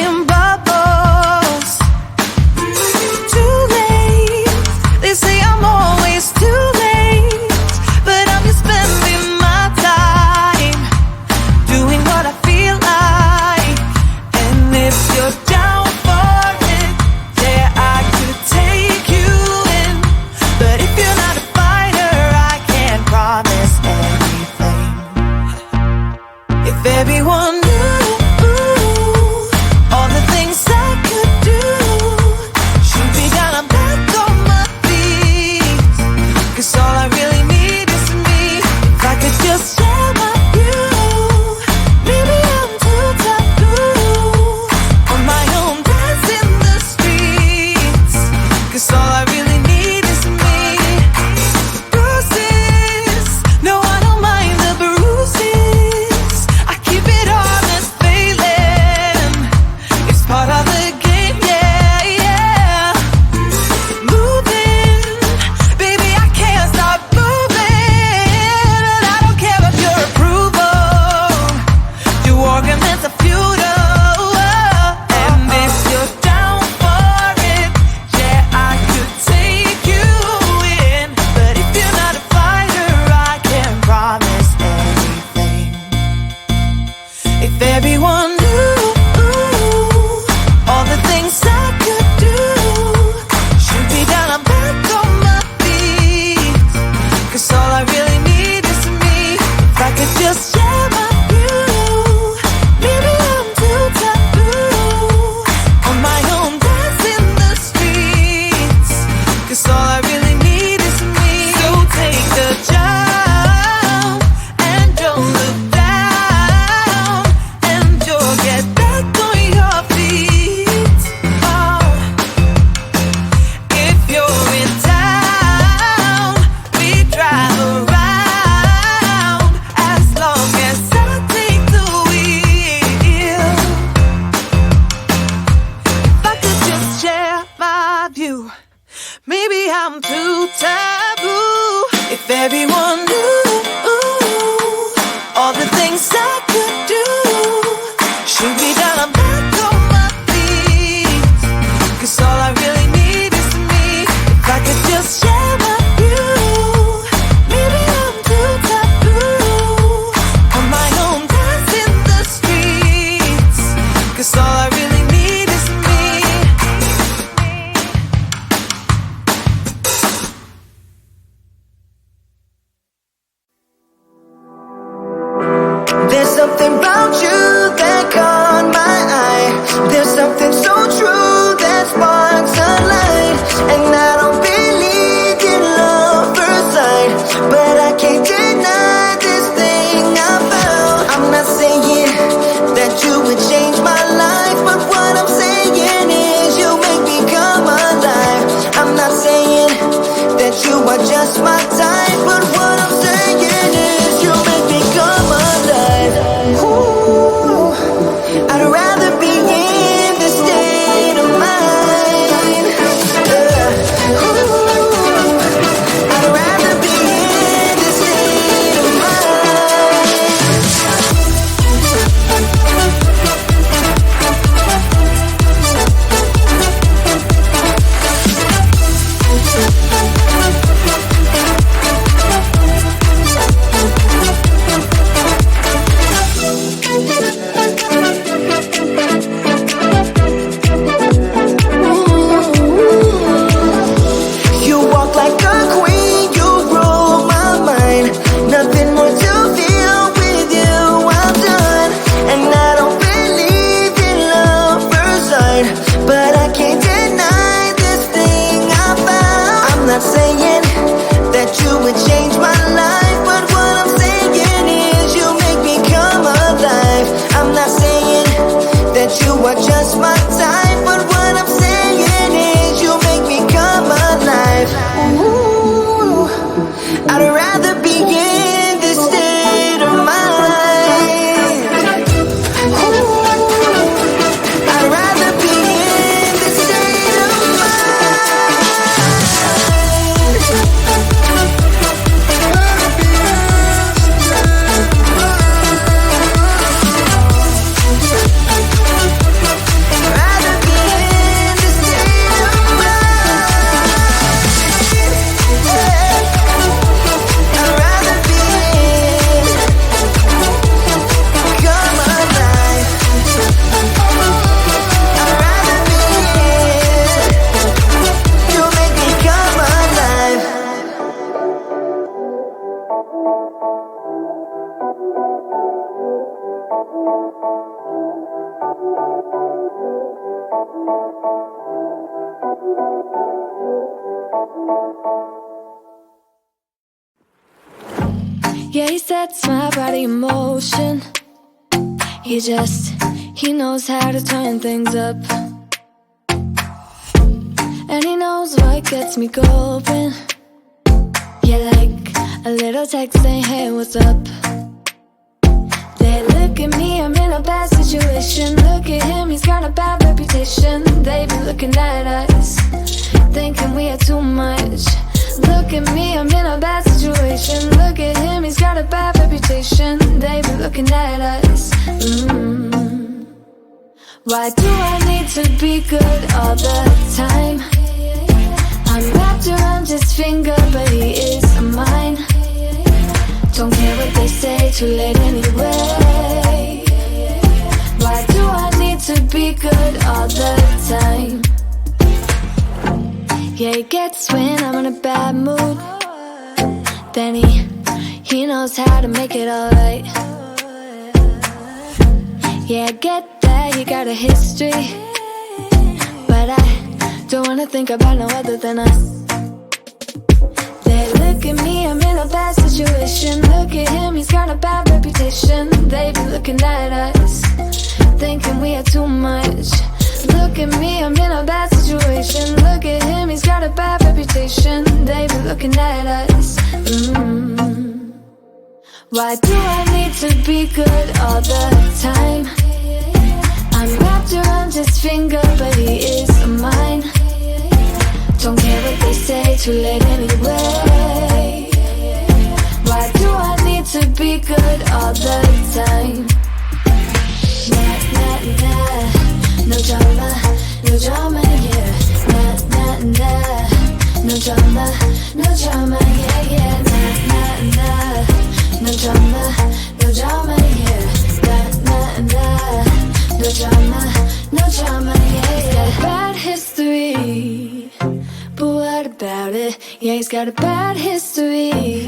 seeing bubbles. Too late, they say I'm always too late, but I'm just spending my time doing what I feel like. And if you're down for it, yeah, I could take you in. But if you're not a fighter, I can't promise anything. If everyone knew all the things I could do, shoot me down, I'm back on my feet. 'Cause all I really need is me. If I could just share my view, maybe I'm too taboo on my own, dance in the streets. 'Cause all I really need is me. Bruises, no, I don't mind the bruises. I keep it honest, failing. It's part of the game, yeah, yeah. Moving, baby, I can't stop moving. And I don't care about your approval. Your arguments are futile. And if you're down for it, yeah, I could take you in. But if you're not a fighter, I can't promise anything. If everyone knew all the things I could do, shoot me down, I'm back on my feet. 'Cause all I really need is me. If I could just share my view, maybe I'm too taboo on my own, dance in the streets. 'Cause all I really need is me. So take the jump and don't look down, and you'll get back on your feet. Oh, if you're in town, we drive around as long as I take the wheel. If I could just share my view, maybe I'm too taboo. If everyone knew all the things I could do, shoot me down, I'm back on my feet. 'Cause all I really need is me. If I could just share my view, maybe I'm too taboo on my own, dance in the streets. 'Cause all I really need is me. There's something about you that caught my eye. There's something so true that sparks a light. And I don't believe in love first sight, but I can't deny this thing I found. I'm not saying that you would change my life, but what I'm saying is you make me come alive. I'm not saying that you are just my type, but what I'm saying is you make me come alive. Ooh, I'd rather be in this state of mind. Ooh, I'd rather be in this state of mind. You walk like a queen, you rule my mind. Nothing more to feel with you, I'm done. And I don't believe in love first sight, but I can't deny this thing I found. I'm not saying that you would change my life, but what I'm saying is you make me come alive. I'm not saying that you are just my type, but what I'm saying is you make me come alive. Ooh, I'd rather be in this state of mind. Ooh, I'd rather be in this state of mind. sets my body in motion. He knows how to turn things up. And he knows what gets me going. Yeah, like a little text saying, hey, what's up? They look at me, I'm in a bad situation. Look at him, he's got a bad reputation. They be looking at us, thinking we are too much. Look at me, I'm in a bad situation. Look at him, he's got a bad reputation. They be looking at us. Why do I need to be good all the time? I'm wrapped around his finger, but he is mine. Don't care what they say, too late anyway. Why do I need to be good all the time? Yeah, he gets when I'm in a bad mood. Then he knows how to make it alright. Yeah, I get that he got a history, but I don't wanna think about no other than us. They look at me, I'm in a bad situation. Look at him, he's got a bad reputation. They be looking at us, thinking we are too much. Look at me, I'm in a bad situation. Look at him, he's got a bad reputation. They be looking at us. Why do I need to be good all the time? I'm wrapped around his finger, but he is mine. Don't care what they say, too late anyway. Why do I need to be good all the time? Nah, nah, nah. No drama, no drama, yeah. Nah, nah, nah. No drama, no drama, yeah, yeah. Nah, nah, nah. No drama, no drama, yeah. Nah, nah, nah. No drama, no drama, yeah, yeah. He's got a bad history, but what about it? Yeah, he's got a bad history,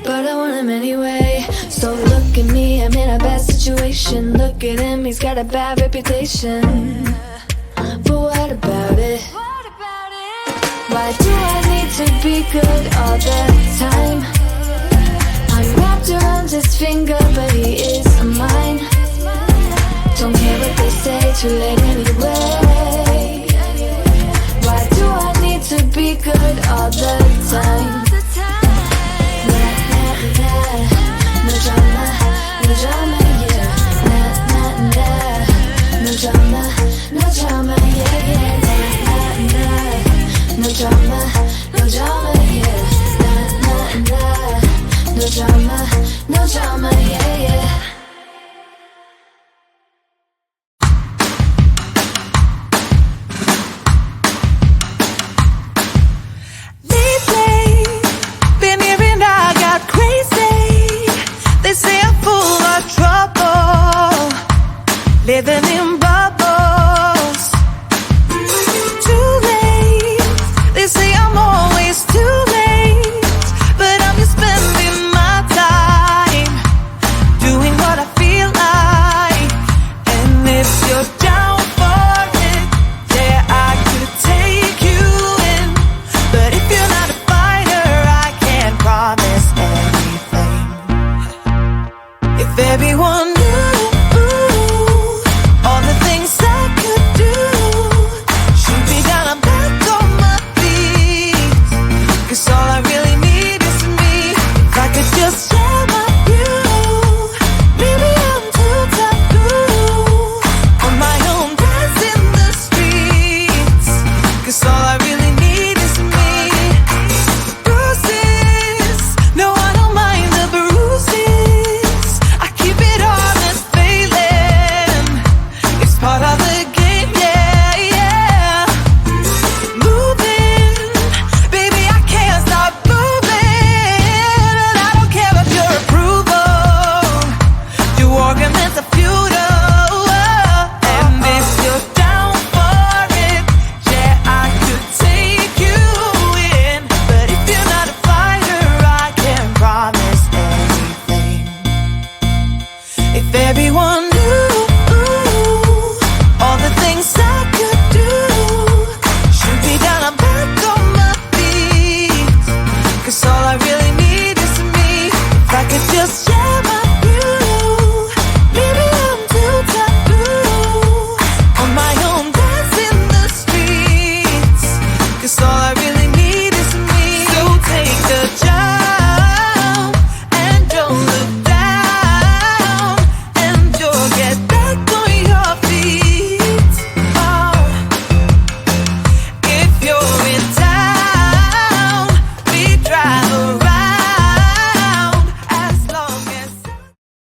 but I want him anyway. So look at me, I'm in a bad situation. Look at him, he's got a bad reputation, but what about it? Why do I need to be good all the time? I'm wrapped around his finger, but he is mine. Don't care what they say, too late anyway. Why do I need to be good all the time? Nah, nah, nah. No drama, no drama, yeah. Nah, nah, nah. No drama, no drama, yeah, yeah. Nah, nah, nah. No drama, no drama, yeah. Nah, nah, nah. No drama, no drama, yeah, yeah.